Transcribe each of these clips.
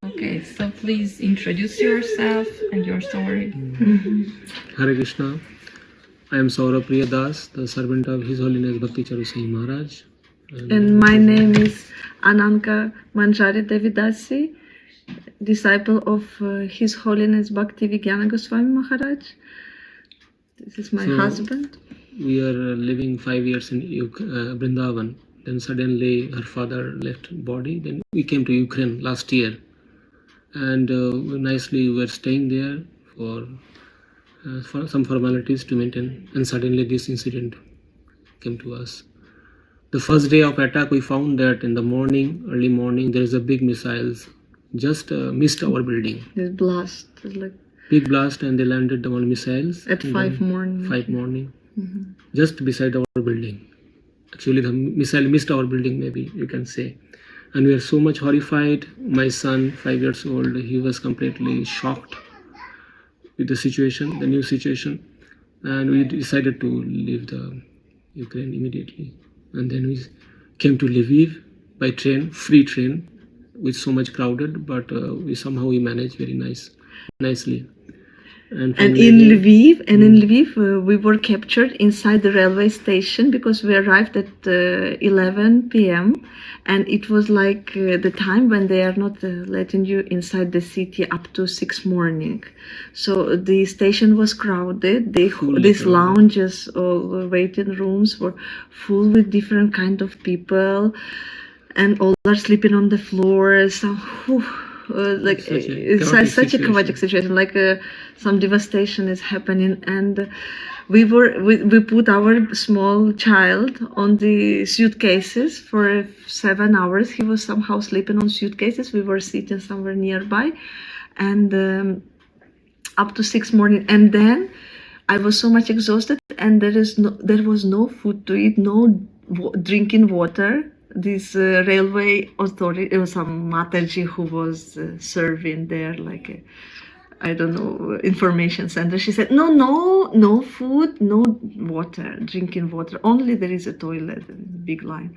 Okay, so please introduce yourself and your story. Hare Krishna. I am Saurabh-prия, the servant of His Holiness Bhakti Charu Maharaj. And my name is Ananga-manджари Devidasi, disciple of His Holiness Bhakti Vigyana Goswami Maharaj. This is my husband. We are living 5 years in Vrindavan. Then suddenly her father left body. Then we came to Ukraine last year. And nicely we were staying there for some formalities to maintain. And suddenly this incident came to us. The first day of attack, we found that in the morning, early morning, there is a big missiles just missed our building. This blast, like Big blast, and they landed the one missiles at 5 morning. 5 morning, just beside our building. Actually, the missile missed our building, maybe you can say. And we are so much horrified. My son, 5 years old, he was completely shocked with the situation, the new situation, and we decided to leave the Ukraine immediately. And then we came to Lviv by train, free train, with so much crowded, but we managed very nicely. And in Lviv, we were captured inside the railway station because we arrived at 11 p.m. and it was like the time when they are not letting you inside the city up to 6 morning. So the station was crowded. These lounges or waiting rooms were full with different kind of people, and all are sleeping on the floor. So, it's such a chaotic situation, like some devastation is happening, and we put our small child on the suitcases for 7 hours. He was somehow sleeping on suitcases. We were sitting somewhere nearby, and up to 6 morning, and then I was so much exhausted, and there was no food to eat, no drinking water. This railway authority, it was some Mataji who was serving there, like I don't know, information center. She said, no food, no water, drinking water. Only there is a toilet, big line.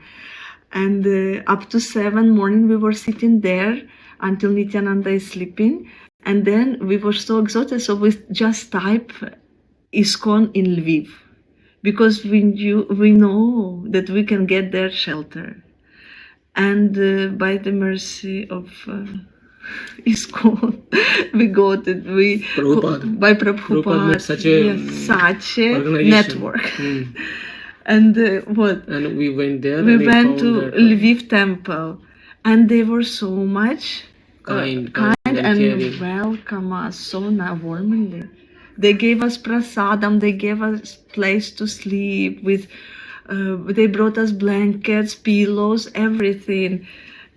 And up to 7 morning, we were sitting there until Nityananda is sleeping. And then we were so exhausted, so we just type ИСККОН in Lviv, because we know that we can get their shelter. And by the mercy of ИСККОН, we got it. By Prabhupada, such a network. And And we went there. We went to Lviv temple, and they were so much kind and welcome us so warmly. They gave us prasadam, they gave us place to sleep with, they brought us blankets, pillows, everything.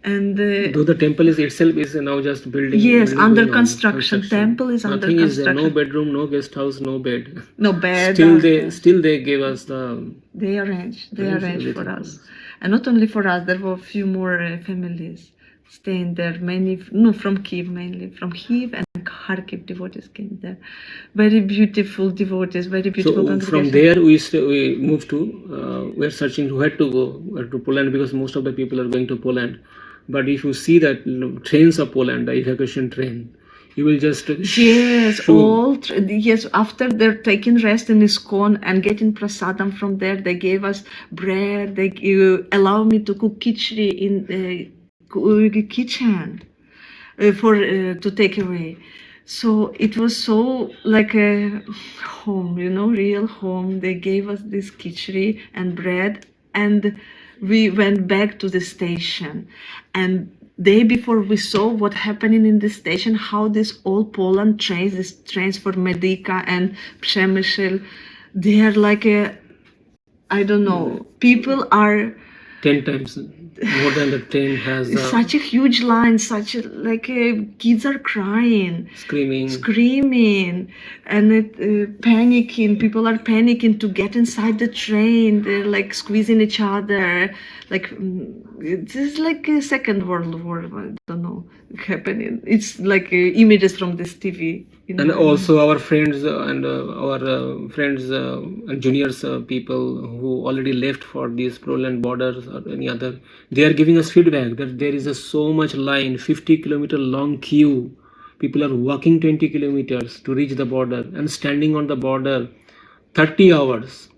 And though the temple itself is now just building. Yes, under construction. Temple is under construction. Nothing is there, no bedroom, no guest house, no bed. No bed. Still they gave us the. They arranged for us, and not only for us. There were a few more families staying there. From Kiev mainly, from Kiev and Kharkiv devotees came there. Very beautiful devotees, very beautiful congregation. From there we moved to, we're searching where to go, to Poland, because most of the people are going to Poland. But if you see that trains of Poland, the evacuation train, you will just yes, after they're taking rest in ISKCON and getting prasadam from there, they gave us bread. They allow me to cook khichdi in the kitchen to take away. So it was so like a home, real home. They gave us this khichdi and bread, and we went back to the station. And day before, we saw what happening in the station, how this all Poland trains, these trains for Medyka and Przemysl, they are like I don't know, people are 10 times more than the train has. Such a huge line, kids are crying, screaming, and panicking. People are panicking to get inside the train. They're like squeezing each other. This is like a Second World War. I don't know, happening. It's like images from this TV And also our friends and our friends and juniors people who already left for these Poland borders or any other, they are giving us feedback that there is so much line, 50-kilometer long queue. People are walking 20 kilometers to reach the border and standing on the border 30 hours,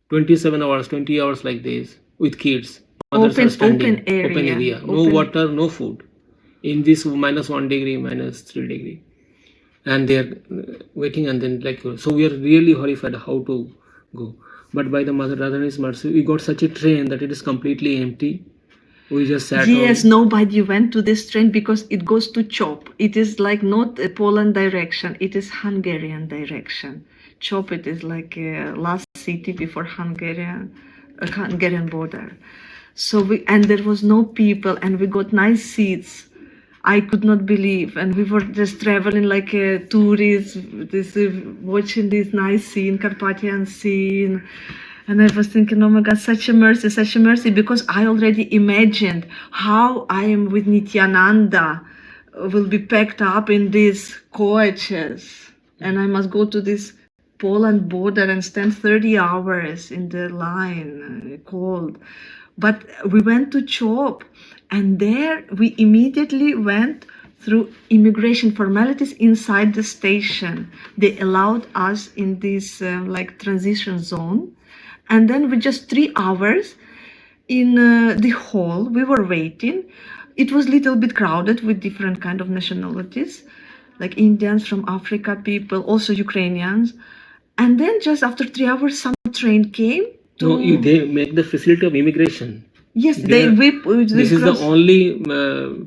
27 hours, 20 hours like this with kids. Mothers are standing, open area, no water, no food. In this -1 degree, -3 degree. And they are waiting, and then so we are really horrified how to go. But by the Mother Radharani's mercy, we got such a train that it is completely empty. We just sat. Yes, nobody went to this train because it goes to Chop. It is like not a Poland direction, it is Hungarian direction. Chop, it is like a last city before Hungarian border. So and there was no people, and we got nice seats. I could not believe, and we were just traveling like a tourist, watching this nice scene, Carpathian scene, and I was thinking, oh my God, such a mercy, because I already imagined how I am with Nityananda will be packed up in these coaches, and I must go to this Poland border and stand 30 hours in the line, cold. But we went to Chop, and there we immediately went through immigration formalities inside the station. They allowed us in this transition zone, and then with just 3 hours in the hall, we were waiting. It was a little bit crowded with different kind of nationalities, like Indians, from Africa people, also Ukrainians. And then just after 3 hours, some train came. They make the facility of immigration. Yes, this is the only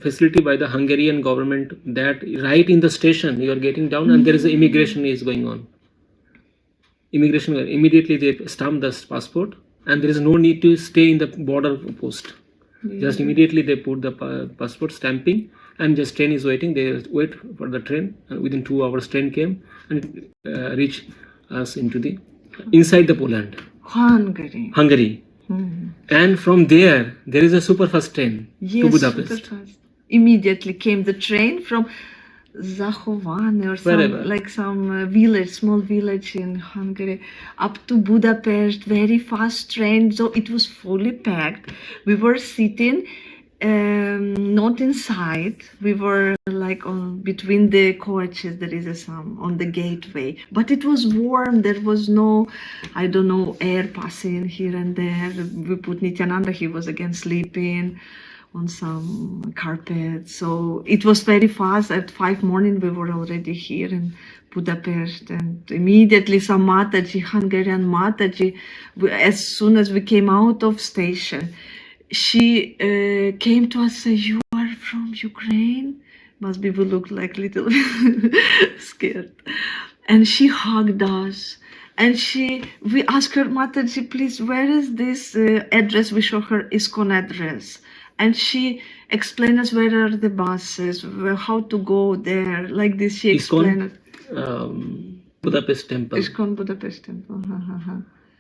facility by the Hungarian government that right in the station you are getting down and there is an immigration is going on. Immigration, immediately they stamp the passport and there is no need to stay in the border post. Just immediately they put the passport stamping and just train is waiting. They wait for the train, and within 2 hours train came and reached us inside the Poland. Hungary. And from there is a superfast train to Budapest. Superfast. Immediately came the train from Zachowane or some village, small village in Hungary, up to Budapest. Very fast train, so it was fully packed. We were sitting not inside, we were like between the coaches. There is some on the gateway, but it was warm. There was no, I don't know, air passing here and there. We put Nityananda, he was again sleeping on some carpet, so it was very fast. At 5 morning we were already here in Budapest, and immediately some Mataji, Hungarian Mataji, as soon as we came out of station, she came to us and said, "You are from Ukraine?" Must be we looked like little scared. And she hugged us. And we asked her, "Mataji, please, where is this address?" We show her ISKCON address. And she explained us where are the buses, how to go there. Like this, she explained it. Budapest Temple. ИСККОN Budapest Temple.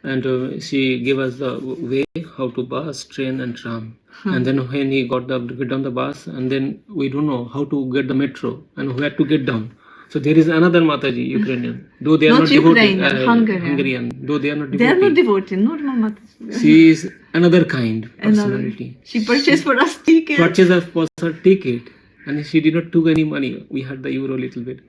And she gave us the way how to bus, train and tram. And then when he get on the bus, and then we don't know how to get the metro and where to get down. So there is another Mataji, Ukrainian. Though they are not Ukrainian, Hungarian. Though they are not devotee. They are not devotee, normal Mataji. She is another kind personality. She purchased for us ticket. Purchased for us ticket. And she did not took any money. We had the euro little bit.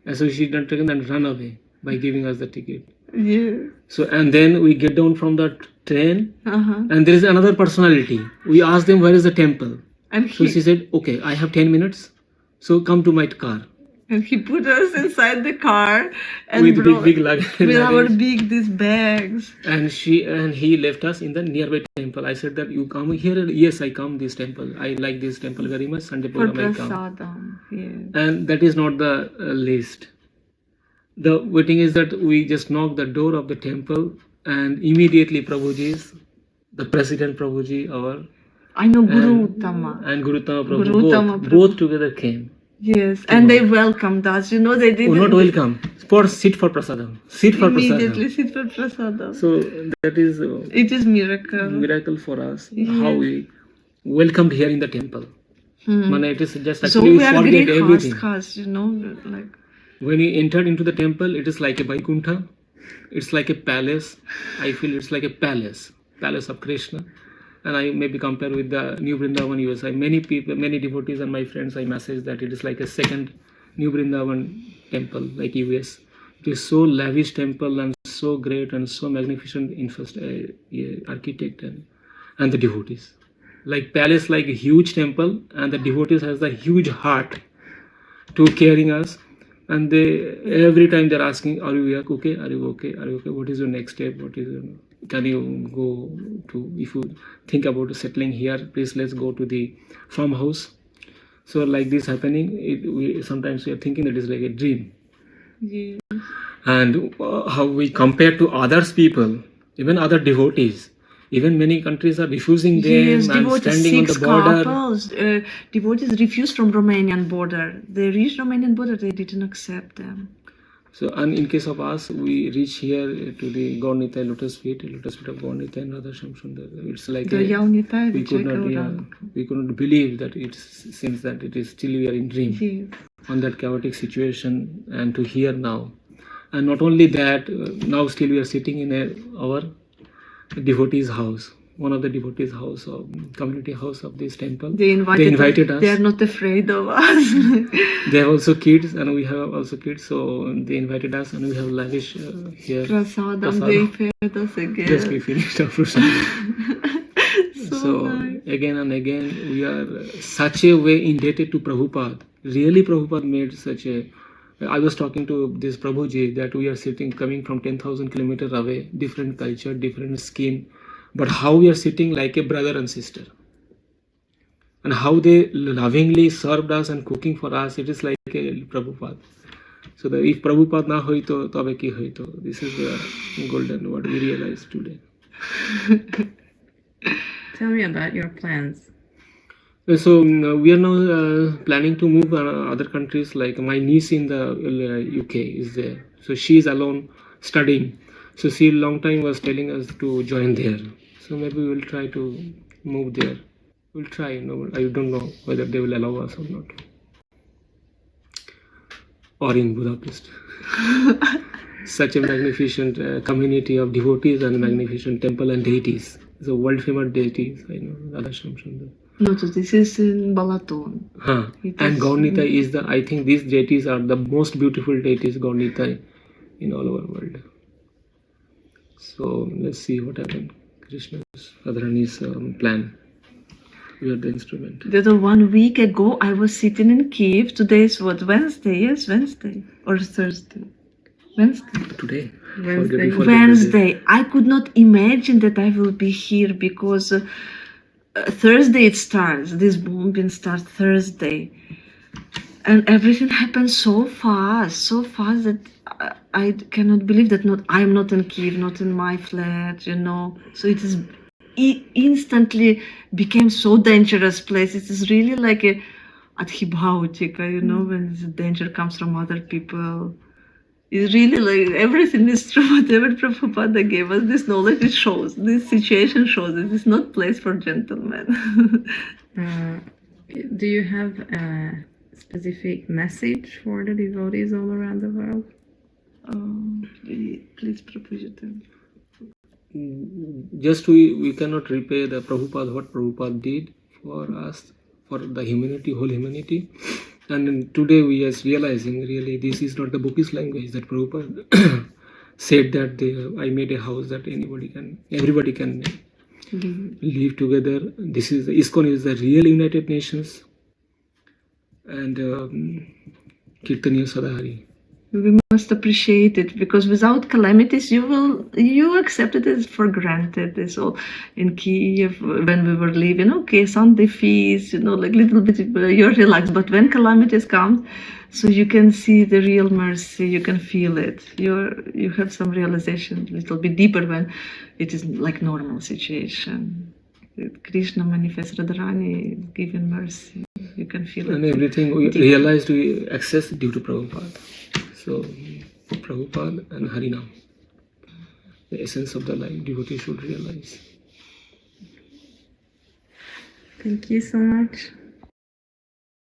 And so she did not take it and run away by giving us the ticket. Yeah. So, and then we get down from the train, and there is another personality. We asked them, where is the temple? And so she said, okay, I have 10 minutes, so come to my car. And he put us inside the car and with big luggage, with our these bags. And he left us in the nearby temple. I said that you come here. Yes, I come this temple. I like this temple very much. Sunday program I come. Yes. And that is not the list. The waiting is that we just knock the door of the temple, and immediately the President Prabhuji, Guru Uttama and Guru Uttama Prabhu, both together came. Yes, and they welcomed us. They didn't. Not welcome. Sit for prasadam. Immediately sit for prasadam. So that is. It is miracle. Miracle for us. Yes. How we welcomed here in the temple. It is just actually so we forget everything. When you enter into the temple, it is like a Vaikuntha. It's like a palace. I feel it's like a palace of Krishna. And I maybe compare with the New Vrindavan USA. Many people, many devotees and my friends, I message that it is like a second New Vrindavan temple, like US. It is so lavish temple and so great and so magnificent architect and the devotees. Like palace, like a huge temple, and the devotees has the huge heart to caring us. And they every time they're asking, are you okay? Are you okay? Are you okay? What is your next step? What is your, can you go to, if you think about settling here, please let's go to the farmhouse. So like this happening, sometimes we are thinking that it's like a dream. Yes. And how we compare to others people, even other devotees. Even many countries are refusing them Yes, and devotees, standing on the six border. couples, devotees refused from Romanian border. They reached Romanian border, they didn't accept them. So, and in case of us, we reach here to the Gaur-Nitai lotus feet of Gaur-Nitai and Radha Shamsundar. It's like we could not believe that it seems that it is still we are in dream. Yes. On that chaotic situation, and to hear now. And not only that, now still we are sitting in our devotees' house, one of the devotees' house, or community house of this temple. They invited us. They are not afraid of us. They have also kids, and we have also kids, so they invited us, and we have lavish here. Prasadam, they fed us again. Just we finished our prasadam. So nice. Again and again, we are such a way indebted to Prabhupada. Really, Prabhupada made such a. I was talking to this Prabhuji that we are sitting, coming from 10,000 kilometers away, different culture, different scheme, but how we are sitting like a brother and sister. And how they lovingly served us and cooking for us, it is like a Prabhupada. So that if Prabhupada na hoito, tabe ki hoito. This is the golden what we realize today. Tell me about your plans. So we are now planning to move other countries. Like my niece in the UK is there, so she is alone studying. So she long time was telling us to join there. So maybe we will try to move there. We'll try. No, I don't know whether they will allow us or not. Or in Budapest, such a magnificent community of devotees and magnificent temple and deities. So world famous deities. I know Radha Shamsundar. No, so this is in Balaton. And Gaur-Nitai is the, I think these deities are the most beautiful deities, Gaur-Nitai, in all over the world. So let's see what happens. Krishna's, Radharani's plan. We are the instrument. The other 1 week ago, I was sitting in Kiev. Today is what, Wednesday? Yes, Wednesday. Or Thursday? Wednesday. Today. Wednesday. I could not imagine that I will be here because Thursday it starts. This bombing starts Thursday. And everything happens so fast that I cannot believe that I'm not in Kiev, not in my flat, you know. So it is instantly became so dangerous place. It is really like a adhibhautika, you know, when the danger comes from other people. It's really like everything is true. Whatever Prabhupada gave us, this knowledge, it shows. This situation shows it is not place for gentlemen. Do you have a specific message for the devotees all around the world? Please, Prabhuji. Just we cannot repay the Prabhupada what Prabhupada did for us, for the humanity, whole humanity. And today we are realizing really this is not the Buddhist language that Prabhupada said that I made a house that everybody can live together. This is the ISKCON is the real United Nations and Kirtaniya Sadahari. We must appreciate it because without calamities, you accept it as for granted. It's all in Kiev when we were leaving. Okay, Sunday feast, you know, like little bit you're relaxed. But when calamities come, so you can see the real mercy, you can feel it. You have some realization a little bit deeper when it is like normal situation. Krishna manifests Radharani giving mercy. You can feel it. And everything we realized we access due to Prabhupada. So, Prabhupada and Harinam, the essence of the life, devotee should realize. Thank you so much.